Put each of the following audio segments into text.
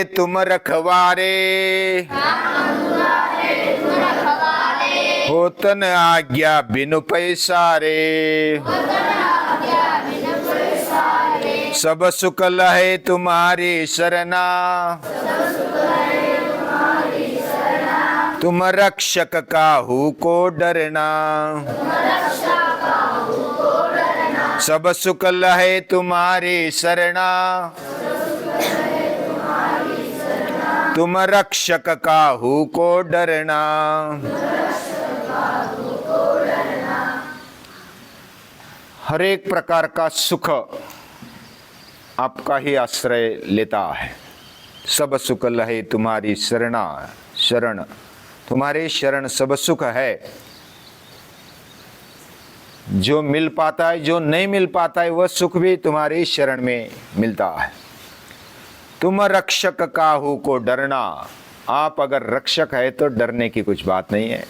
तुम रखवारे, होतन आज्ञा बिनु पैसारे। सब सुख लहे तुम्हारी शरणा, तुम रक्षक काहू को डरना। सब सुख लहे तुम्हारी शरणा, तुम रक्षक काहू को डरना। हर एक प्रकार का सुख आपका ही आश्रय लेता है। सब सुख लहे तुम्हारी शरणा, शरण तुम्हारे शरण सब सुख है। जो मिल पाता है, जो नहीं मिल पाता है, वह सुख भी तुम्हारी शरण में मिलता है। तुम रक्षक काहू को डरना। आप अगर रक्षक है तो डरने की कुछ बात नहीं है।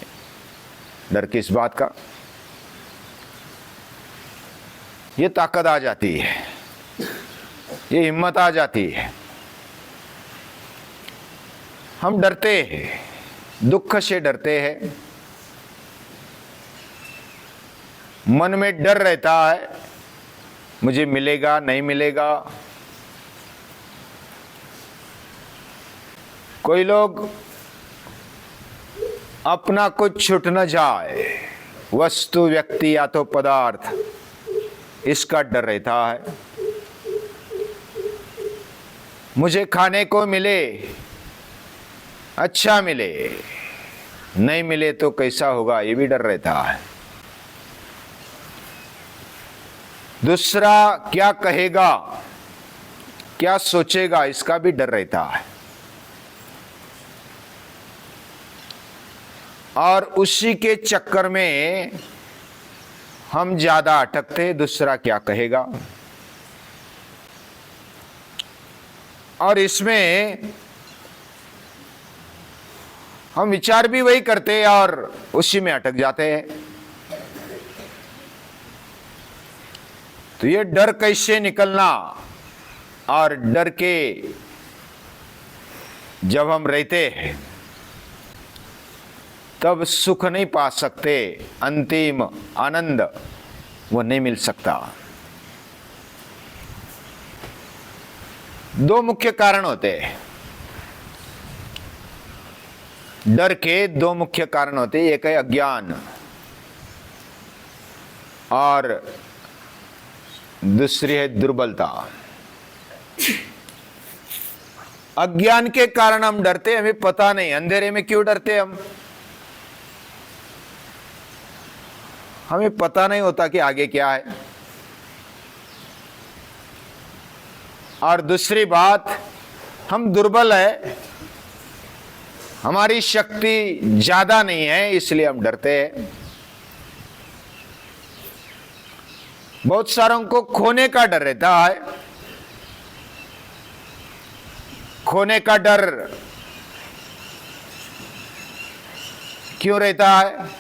डर किस बात का? ये ताकत आ जाती है, ये हिम्मत आ जाती है। हम डरते हैं, दुख से डरते हैं, मन में डर रहता है, मुझे मिलेगा नहीं मिलेगा। कोई लोग अपना कुछ छूट न जाए, वस्तु व्यक्ति या तो पदार्थ, इसका डर रहता है। मुझे खाने को मिले, अच्छा मिले, नहीं मिले तो कैसा होगा, ये भी डर रहता है। दूसरा क्या कहेगा, क्या सोचेगा, इसका भी डर रहता है। और उसी के चक्कर में हम ज्यादा अटकते, दूसरा क्या कहेगा। और इसमें हम विचार भी वही करते और उसी में अटक जाते हैं। तो ये डर कैसे निकलना, और डर के जब हम रहते हैं तब सुख नहीं पा सकते, अंतिम आनंद वो नहीं मिल सकता। दो मुख्य कारण होते हैं डर के। दो मुख्य कारण होते हैं, एक है अज्ञान और दूसरी है दुर्बलता। अज्ञान के कारण हम डरते, हमें पता नहीं। अंधेरे में क्यों डरते हम? हमें पता नहीं होता कि आगे क्या है। और दूसरी बात, हम दुर्बल है, हमारी शक्ति ज्यादा नहीं है, इसलिए हम डरते हैं। बहुत सारों को खोने का डर रहता है। खोने का डर क्यों रहता है?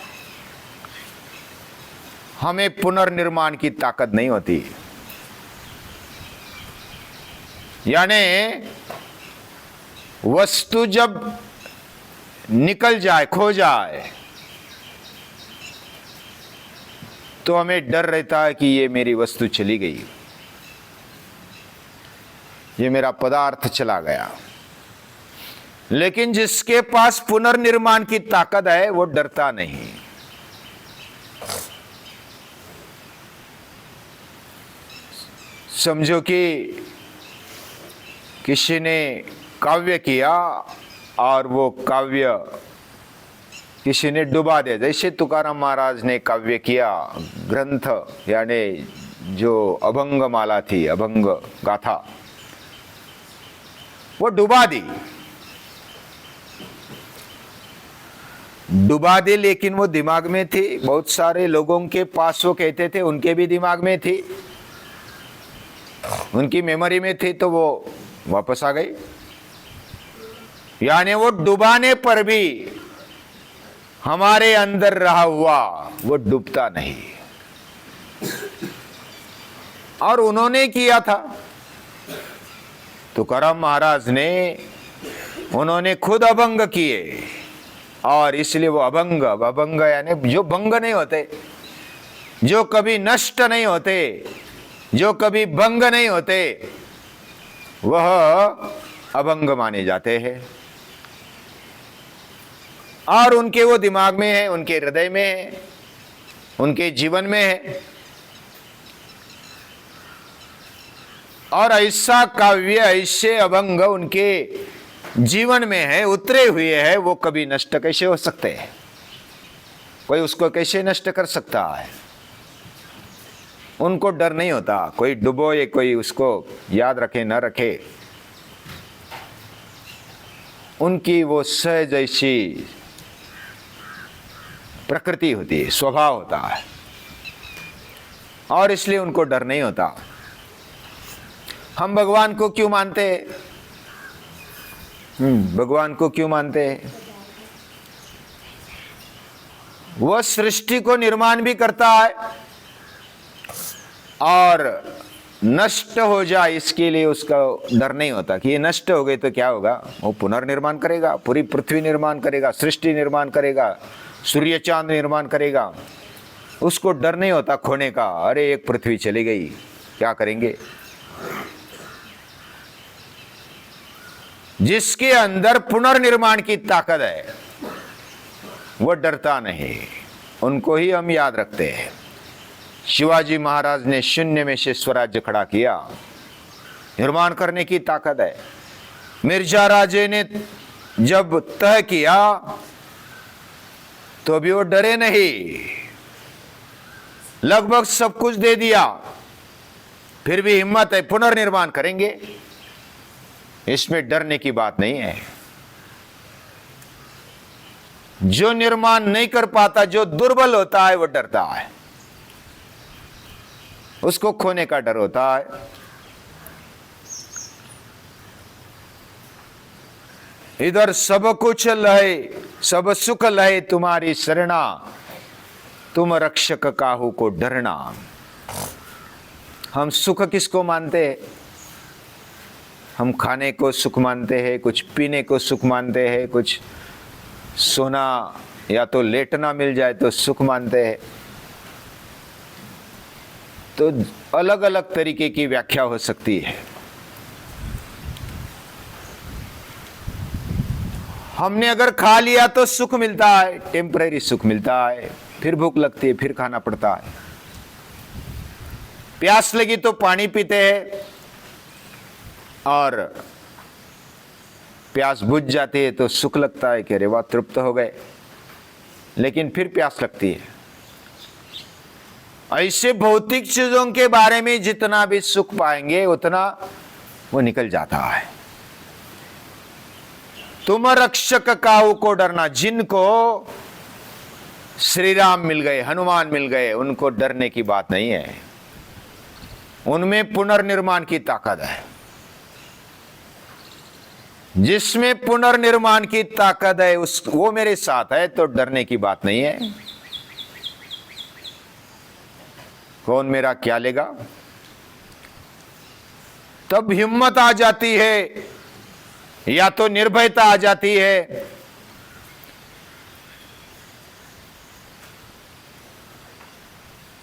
हमें पुनर्निर्माण की ताकत नहीं होती। यानी वस्तु जब निकल जाए, खो जाए, तो हमें डर रहता है कि ये मेरी वस्तु चली गई, ये मेरा पदार्थ चला गया। लेकिन जिसके पास पुनर्निर्माण की ताकत है वो डरता नहीं। समझो कि किसी ने काव्य किया और वो काव्य किसी ने डुबा दिया। जैसे तुकाराम महाराज ने काव्य किया, ग्रंथ यानी जो अभंग माला थी, अभंग गाथा, वो डुबा दी। डुबा दी, लेकिन वो दिमाग में थी। बहुत सारे लोगों के पास वो कहते थे, उनके भी दिमाग में थी, उनकी मेमोरी में थी, तो वो वापस आ गई। यानी वो डुबाने पर भी हमारे अंदर रहा हुआ वो डूबता नहीं। और उन्होंने किया था। तुकाराम महाराज ने उन्होंने खुद अभंग किए और इसलिए वो अभंग, अभंग यानी जो भंग नहीं होते, जो कभी नष्ट नहीं होते, जो कभी भंग नहीं होते, वह अभंग माने जाते हैं। और उनके वो दिमाग में है, उनके हृदय में है, उनके जीवन में है। और ऐसा काव्य, ऐसे अभंग उनके जीवन में है, उतरे हुए है, वो कभी नष्ट कैसे हो सकते हैं? कोई उसको कैसे नष्ट कर सकता है? उनको डर नहीं होता, कोई डुबोए, कोई उसको याद रखे न रखे। उनकी वो सहज ऐसी प्रकृति होती है, स्वभाव होता है, और इसलिए उनको डर नहीं होता। हम भगवान को क्यों मानते हैं? भगवान को क्यों मानते हैं? वह सृष्टि को निर्माण भी करता है और नष्ट हो जाए इसके लिए उसका डर नहीं होता कि ये नष्ट हो गई तो क्या होगा। वो पुनर्निर्माण करेगा, पूरी पृथ्वी निर्माण करेगा, सृष्टि निर्माण करेगा, सूर्य चांद निर्माण करेगा। उसको डर नहीं होता खोने का। अरे एक पृथ्वी चली गई, क्या करेंगे? जिसके अंदर पुनर्निर्माण की ताकत है वो डरता नहीं, उनको ही हम याद रखते हैं। शिवाजी महाराज ने शून्य में से स्वराज्य खड़ा किया, निर्माण करने की ताकत है। मिर्जा राजे ने जब तय किया तो भी वो डरे नहीं, लगभग सब कुछ दे दिया, फिर भी हिम्मत है, पुनर्निर्माण करेंगे। इसमें डरने की बात नहीं है। जो निर्माण नहीं कर पाता, जो दुर्बल होता है, वो डरता है, उसको खोने का डर होता है। इधर सब कुछ लहे, सब सुख लहे तुम्हारी शरणा, तुम रक्षक काहू को डरना। हम सुख किसको मानते हैं? हम खाने को सुख मानते हैं, कुछ पीने को सुख मानते हैं, कुछ सोना या तो लेटना मिल जाए तो सुख मानते हैं। तो अलग अलग तरीके की व्याख्या हो सकती है। हमने अगर खा लिया तो सुख मिलता है, टेम्परेरी सुख मिलता है, फिर भूख लगती है, फिर खाना पड़ता है। प्यास लगी तो पानी पीते हैं और प्यास बुझ जाती है तो सुख लगता है कि अरे वाह तृप्त हो गए, लेकिन फिर प्यास लगती है। ऐसे भौतिक चीजों के बारे में जितना भी सुख पाएंगे उतना वो निकल जाता है। तुम रक्षक काहू को डरना। जिनको श्री राम मिल गए, हनुमान मिल गए, उनको डरने की बात नहीं है। उनमें पुनर्निर्माण की ताकत है। जिसमें पुनर्निर्माण की ताकत है वो मेरे साथ है, तो डरने की बात नहीं है। कौन मेरा क्या लेगा? तब हिम्मत आ जाती है, या तो निर्भयता आ जाती है।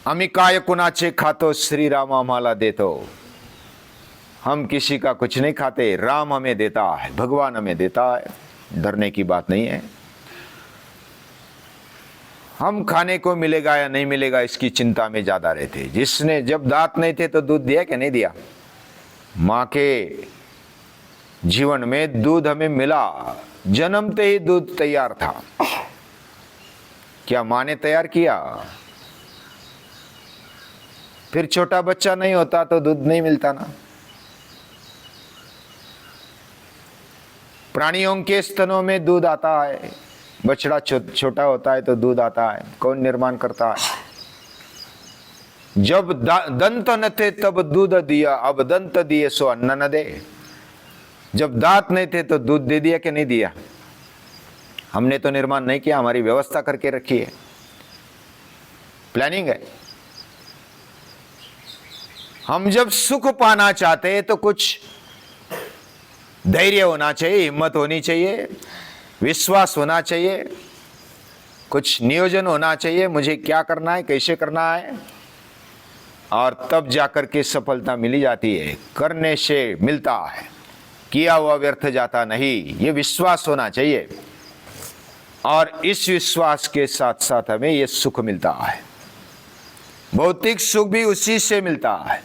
आम्ही काय कुणाचे खातो, श्री राम आम्हाला देतो। हम किसी का कुछ नहीं खाते, राम हमें देता है, भगवान हमें देता है। डरने की बात नहीं है। हम खाने को मिलेगा या नहीं मिलेगा इसकी चिंता में ज्यादा रहते। जिसने जब दांत नहीं थे तो दूध दिया कि नहीं दिया? मां के जीवन में दूध हमें मिला, जन्मते ही दूध तैयार था। क्या मां ने तैयार किया? फिर छोटा बच्चा नहीं होता तो दूध नहीं मिलता ना। प्राणियों के स्तनों में दूध आता है, बछड़ा छोटा होता है तो दूध आता है। कौन निर्माण करता है? जब दंत न थे तब दूध दिया, अब दंत दिए सो अन्न न दे। जब दांत नहीं थे तो दूध दे दिया कि नहीं दिया? हमने तो निर्माण नहीं किया, हमारी व्यवस्था करके रखी है, प्लानिंग है। हम जब सुख पाना चाहते हैं तो कुछ धैर्य होना चाहिए, हिम्मत होनी चाहिए, विश्वास होना चाहिए, कुछ नियोजन होना चाहिए, मुझे क्या करना है, कैसे करना है, और तब जाकर के सफलता मिली जाती है। करने से मिलता है, किया हुआ व्यर्थ जाता नहीं, ये विश्वास होना चाहिए। और इस विश्वास के साथ साथ हमें ये सुख मिलता है, भौतिक सुख भी उसी से मिलता है।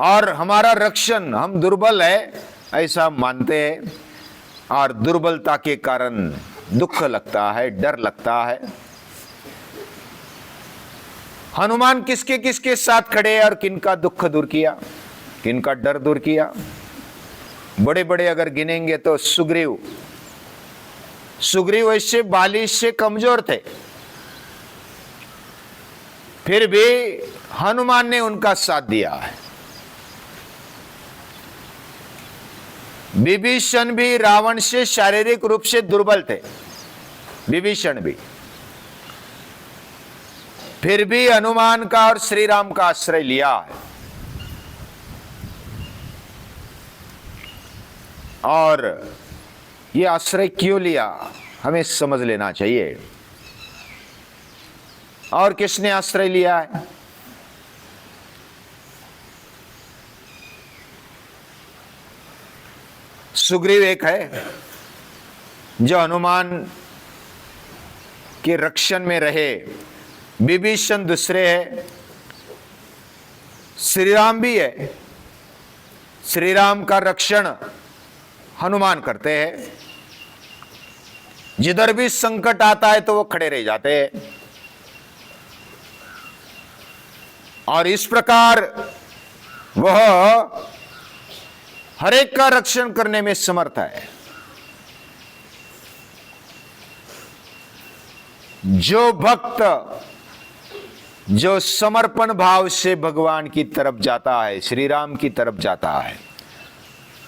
और हमारा रक्षण, हम दुर्बल है ऐसा मानते हैं, और दुर्बलता के कारण दुख लगता है, डर लगता है। हनुमान किसके किसके साथ खड़े और किनका दुख दूर किया, किनका डर दूर किया? बड़े बड़े अगर गिनेंगे तो सुग्रीव ऐसे बालिश से कमजोर थे, फिर भी हनुमान ने उनका साथ दिया है। विभीषण भी रावण से शारीरिक रूप से दुर्बल थे, विभीषण भी, फिर भी हनुमान का और श्री राम का आश्रय लिया है। और ये आश्रय क्यों लिया हमें समझ लेना चाहिए। और किसने आश्रय लिया है? सुग्रीव एक है जो हनुमान के रक्षण में रहे, विभीषण दूसरे है, श्री राम भी है। श्री राम का रक्षण हनुमान करते हैं, जिधर भी संकट आता है तो वो खड़े रह जाते हैं। और इस प्रकार वह हर एक का रक्षण करने में समर्थ है। जो भक्त जो समर्पण भाव से भगवान की तरफ जाता है, श्री राम की तरफ जाता है,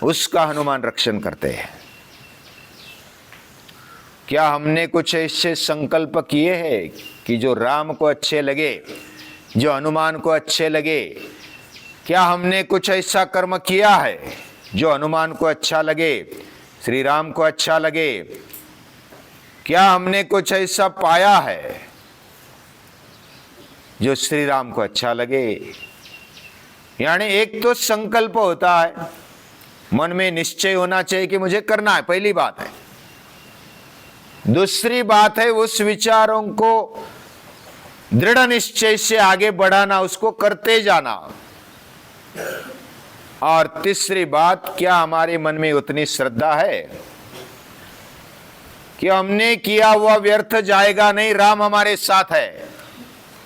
उसका हनुमान रक्षण करते हैं। क्या हमने कुछ ऐसे संकल्प किए हैं कि जो राम को अच्छे लगे, जो हनुमान को अच्छे लगे? क्या हमने कुछ ऐसा कर्म किया है जो हनुमान को अच्छा लगे, श्री राम को अच्छा लगे? क्या हमने कुछ ऐसा पाया है जो श्री राम को अच्छा लगे? यानी एक तो संकल्प होता है, मन में निश्चय होना चाहिए कि मुझे करना है, पहली बात है। दूसरी बात है उस विचारों को दृढ़ निश्चय से आगे बढ़ाना, उसको करते जाना। और तीसरी बात, क्या हमारे मन में उतनी श्रद्धा है कि हमने किया हुआ व्यर्थ जाएगा नहीं, राम हमारे साथ है,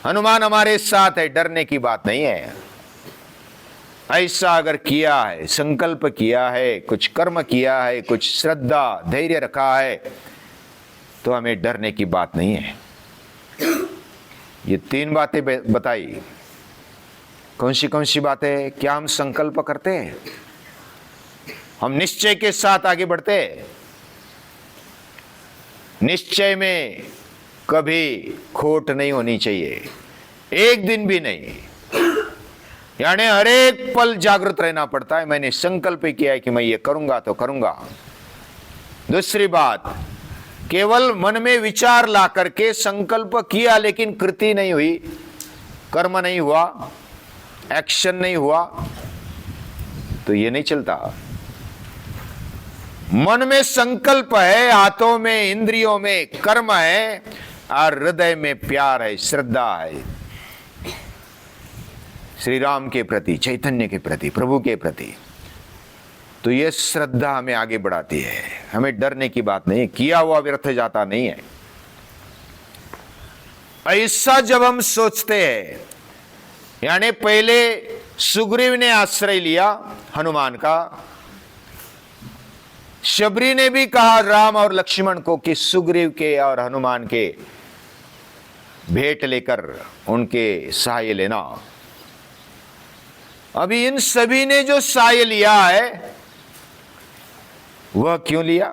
हनुमान हमारे साथ है, डरने की बात नहीं है। ऐसा अगर किया है, संकल्प किया है, कुछ कर्म किया है, कुछ श्रद्धा धैर्य रखा है, तो हमें डरने की बात नहीं है। ये तीन बातें बताई। कौन सी बातें? क्या हम संकल्प करते हैं, हम निश्चय के साथ आगे बढ़ते हैं, निश्चय में कभी खोट नहीं होनी चाहिए, एक दिन भी नहीं। यानी हर एक पल जागृत रहना पड़ता है, मैंने संकल्प किया है कि मैं ये करूंगा तो करूंगा। दूसरी बात, केवल मन में विचार ला करके संकल्प किया लेकिन कृति नहीं हुई, कर्म नहीं हुआ, एक्शन नहीं हुआ, तो ये नहीं चलता। मन में संकल्प है, हाथों में इंद्रियों में कर्म है, और हृदय में प्यार है, श्रद्धा है श्री राम के प्रति, चैतन्य के प्रति, प्रभु के प्रति। तो ये श्रद्धा हमें आगे बढ़ाती है, हमें डरने की बात नहीं है, किया हुआ व्यर्थ जाता नहीं है। ऐसा जब हम सोचते हैं, यानी पहले सुग्रीव ने आश्रय लिया हनुमान का, शबरी ने भी कहा राम और लक्ष्मण को कि सुग्रीव के और हनुमान के भेंट लेकर उनके सहाय लेना। अभी इन सभी ने जो सहाय लिया है वह क्यों लिया?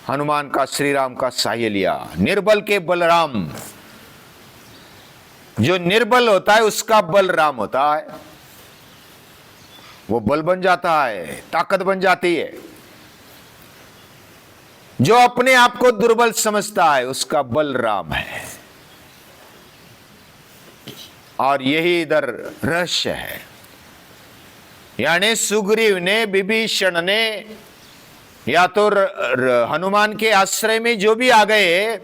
हनुमान का, श्री राम का सहाय लिया। निर्बल के बलराम, जो निर्बल होता है उसका बलराम होता है। वो बल बन जाता है, ताकत बन जाती है। जो अपने आप को दुर्बल समझता है उसका बल राम है। और यही इधर रहस्य है। यानी सुग्रीव ने, विभीषण ने, या तो हनुमान के आश्रय में जो भी आ गए,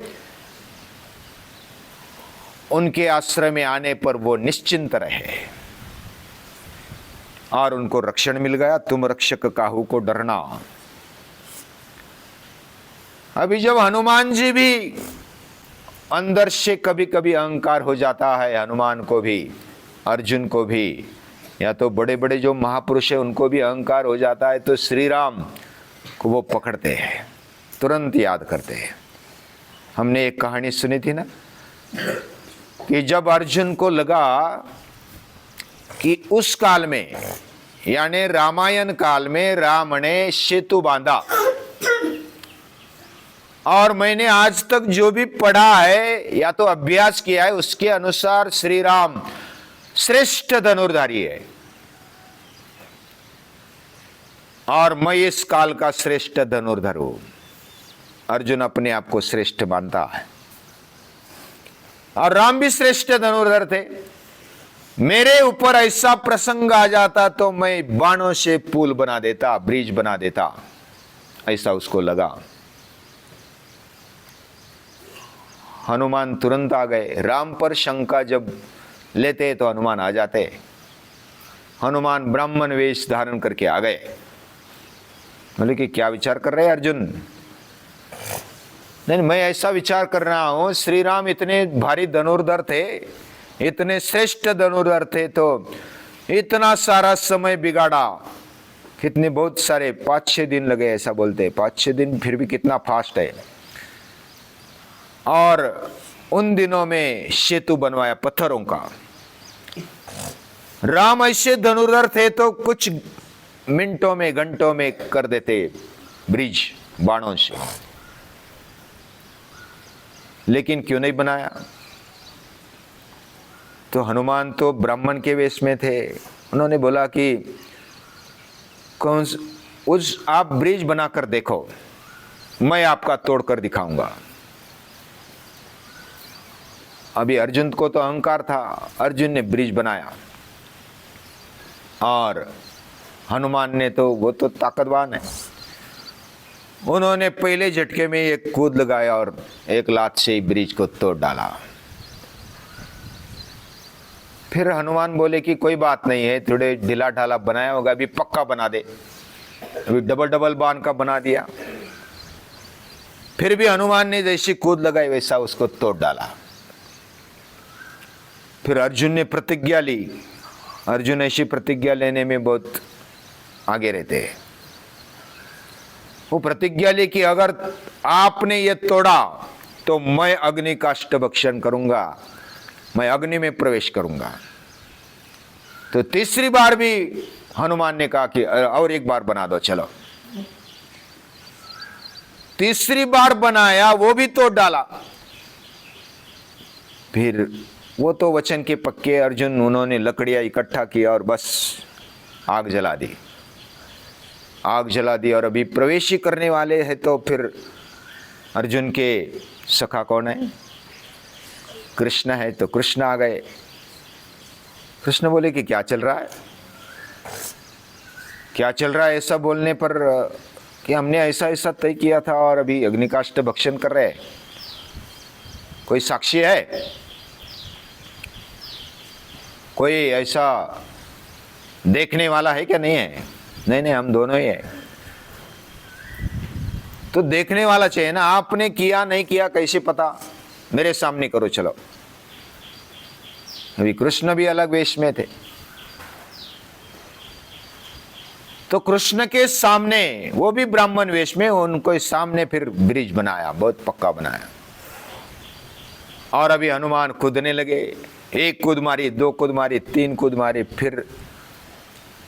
उनके आश्रय में आने पर वो निश्चिंत रहे और उनको रक्षण मिल गया। तुम रक्षक काहू को डरना। अभी जब हनुमान जी भी अंदर से कभी कभी अहंकार हो जाता है, हनुमान को भी, अर्जुन को भी, या तो बड़े बड़े जो महापुरुष है उनको भी अहंकार हो जाता है, तो श्री राम को वो पकड़ते हैं, तुरंत याद करते हैं। हमने एक कहानी सुनी थी ना कि जब अर्जुन को लगा कि उस काल में, यानी रामायण काल में, राम ने सेतु बांधा, और मैंने आज तक जो भी पढ़ा है या तो अभ्यास किया है, उसके अनुसार श्री राम श्रेष्ठ धनुर्धारी है और मैं इस काल का श्रेष्ठ धनुर्धर हूं। अर्जुन अपने आप को श्रेष्ठ मानता है और राम भी श्रेष्ठ धनुर्धर थे। मेरे ऊपर ऐसा प्रसंग आ जाता तो मैं बाणों से पुल बना देता, ब्रिज बना देता, ऐसा उसको लगा। हनुमान तुरंत आ गए। राम पर शंका जब लेते तो हनुमान आ जाते। हनुमान ब्राह्मण वेश धारण करके आ गए। बोले कि क्या विचार कर रहे हैं अर्जुन? नहीं, मैं ऐसा विचार कर रहा हूं, श्री राम इतने भारी धनुर्धर थे, इतने श्रेष्ठ धनुर्धर थे, तो इतना सारा समय बिगाड़ा, कितने बहुत सारे 5-6 दिन लगे, ऐसा बोलते 5-6 दिन, फिर भी कितना फास्ट है। और उन दिनों में सेतु बनवाया पत्थरों का। राम ऐसे धनुर्धर थे तो कुछ मिनटों में, घंटों में कर देते ब्रिज बाणों से, लेकिन क्यों नहीं बनाया? तो हनुमान तो ब्राह्मण के वेश में थे। उन्होंने बोला कि आप ब्रिज बनाकर देखो, मैं आपका तोड़कर दिखाऊंगा। अभी अर्जुन को तो अहंकार था, अर्जुन ने ब्रिज बनाया और हनुमान ने तो, वो तो ताकतवान है, उन्होंने पहले झटके में एक कूद लगाया और एक लात से ही ब्रिज को तोड़ डाला। फिर हनुमान बोले कि कोई बात नहीं है, थोड़े ढीला ढाला बनाया होगा, अभी पक्का बना दे। अभी डबल डबल बांध का बना दिया। फिर भी हनुमान ने जैसी कूद लगाई वैसा उसको तोड़ डाला। फिर अर्जुन ने प्रतिज्ञा ली। अर्जुन ऐसी प्रतिज्ञा लेने में बहुत आगे रहते हैं। वो प्रतिज्ञा ली कि अगर आपने ये तोड़ा तो मैं अग्नि का अष्टभक्षण करूंगा, मैं अग्नि में प्रवेश करूंगा। तो तीसरी बार भी हनुमान ने कहा कि और एक बार बना दो, चलो। तीसरी बार बनाया, वो भी तोड़ डाला। फिर वो तो वचन के पक्के अर्जुन, उन्होंने लकड़ियां इकट्ठा किया और बस आग जला दी। आग जला दी और अभी प्रवेश ही करने वाले हैं तो फिर अर्जुन के सखा कौन है? कृष्ण है। तो कृष्ण आ गए। कृष्ण बोले कि क्या चल रहा है, क्या चल रहा है? ऐसा बोलने पर कि हमने ऐसा ऐसा तय किया था और अभी अग्निकाष्ट भक्षण कर रहे हैं, कोई साक्षी है? कोई ऐसा देखने वाला है क्या? नहीं है। नहीं नहीं, हम दोनों ही है। तो देखने वाला चाहिए ना, आपने किया नहीं किया कैसे पता? मेरे सामने करो, चलो। अभी कृष्ण भी अलग वेश में थे, तो कृष्ण के सामने, वो भी ब्राह्मण वेश में, उनको सामने फिर ब्रिज बनाया, बहुत पक्का बनाया। और अभी हनुमान कूदने लगे। एक कूद मारी, 2 कूद मारी, 3 कूद मारी, फिर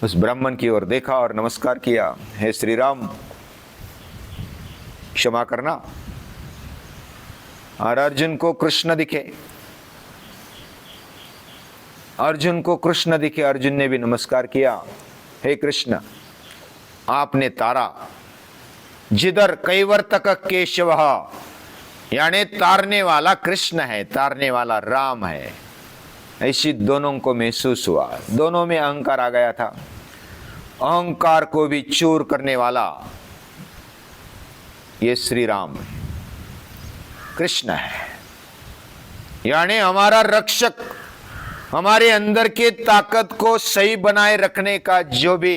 उस ब्राह्मण की ओर देखा और नमस्कार किया, हे श्री राम क्षमा करना। और अर्जुन को कृष्ण दिखे, अर्जुन को कृष्ण दिखे, अर्जुन ने भी नमस्कार किया। हे कृष्ण, आपने तारा। जिधर कैवर्तक केशव, यानी तारने वाला कृष्ण है, तारने वाला राम है। ऐसी दोनों को महसूस हुआ। दोनों में अहंकार आ गया था। अहंकार को भी चूर करने वाला ये श्री राम कृष्ण है, यानी हमारा रक्षक। हमारे अंदर की ताकत को सही बनाए रखने का जो भी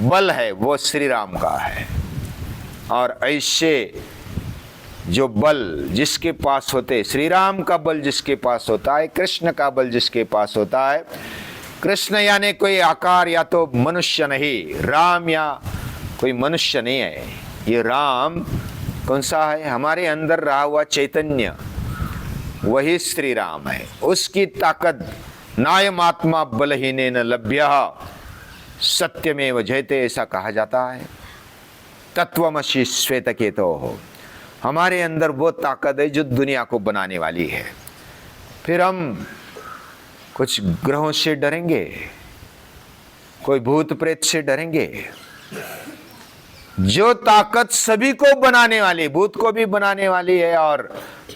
बल है वो श्री राम का है। और ऐसे जो बल जिसके पास होते, श्री राम का बल जिसके पास होता है, कृष्ण का बल जिसके पास होता है, कृष्ण यानी कोई आकार या तो मनुष्य नहीं, राम या कोई मनुष्य नहीं है। ये राम कौन सा है? हमारे अंदर रहा हुआ चैतन्य, वही श्री राम है। उसकी ताकत नायमात्मा बलहीनेन लभ्यः सत्यमेव जयते, ऐसा कहा जाता है। तत्वमसि श्वेतकेतो, हमारे अंदर वो ताकत है जो दुनिया को बनाने वाली है। फिर हम कुछ ग्रहों से डरेंगे, कोई भूत प्रेत से डरेंगे? जो ताकत सभी को बनाने वाली, भूत को भी बनाने वाली है और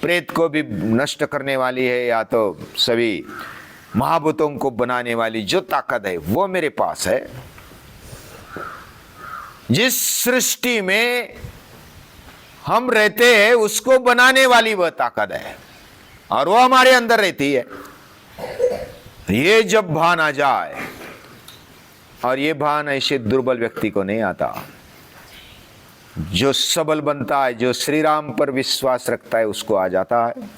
प्रेत को भी नष्ट करने वाली है, या तो सभी महाभूतों को बनाने वाली जो ताकत है वो मेरे पास है। जिस सृष्टि में हम रहते हैं उसको बनाने वाली वह ताकत है और वो हमारे अंदर रहती है। ये जब भान आ जाए, और ये भान ऐसे दुर्बल व्यक्ति को नहीं आता, जो सबल बनता है, जो श्री राम पर विश्वास रखता है उसको आ जाता है।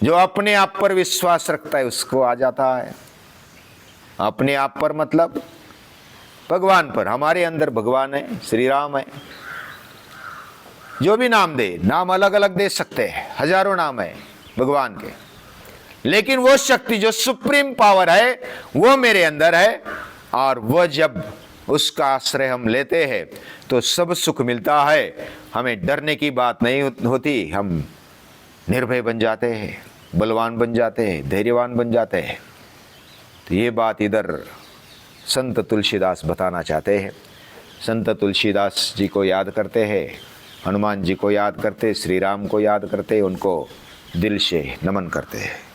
जो अपने आप पर विश्वास रखता है उसको आ जाता है। अपने आप पर मतलब भगवान पर। हमारे अंदर भगवान है, श्री राम है। जो भी नाम दे, नाम अलग अलग दे सकते हैं, हजारों नाम है भगवान के, लेकिन वो शक्ति जो सुप्रीम पावर है वो मेरे अंदर है। और वह जब उसका आश्रय हम लेते हैं तो सब सुख मिलता है। हमें डरने की बात नहीं होती, हम निर्भय बन जाते हैं, बलवान बन जाते हैं, धैर्यवान बन जाते हैं। तो ये बात इधर संत तुलसीदास बताना चाहते हैं। संत तुलसीदास जी को याद करते हैं, हनुमान जी को याद करते, श्री राम को याद करते, उनको दिल से नमन करते हैं।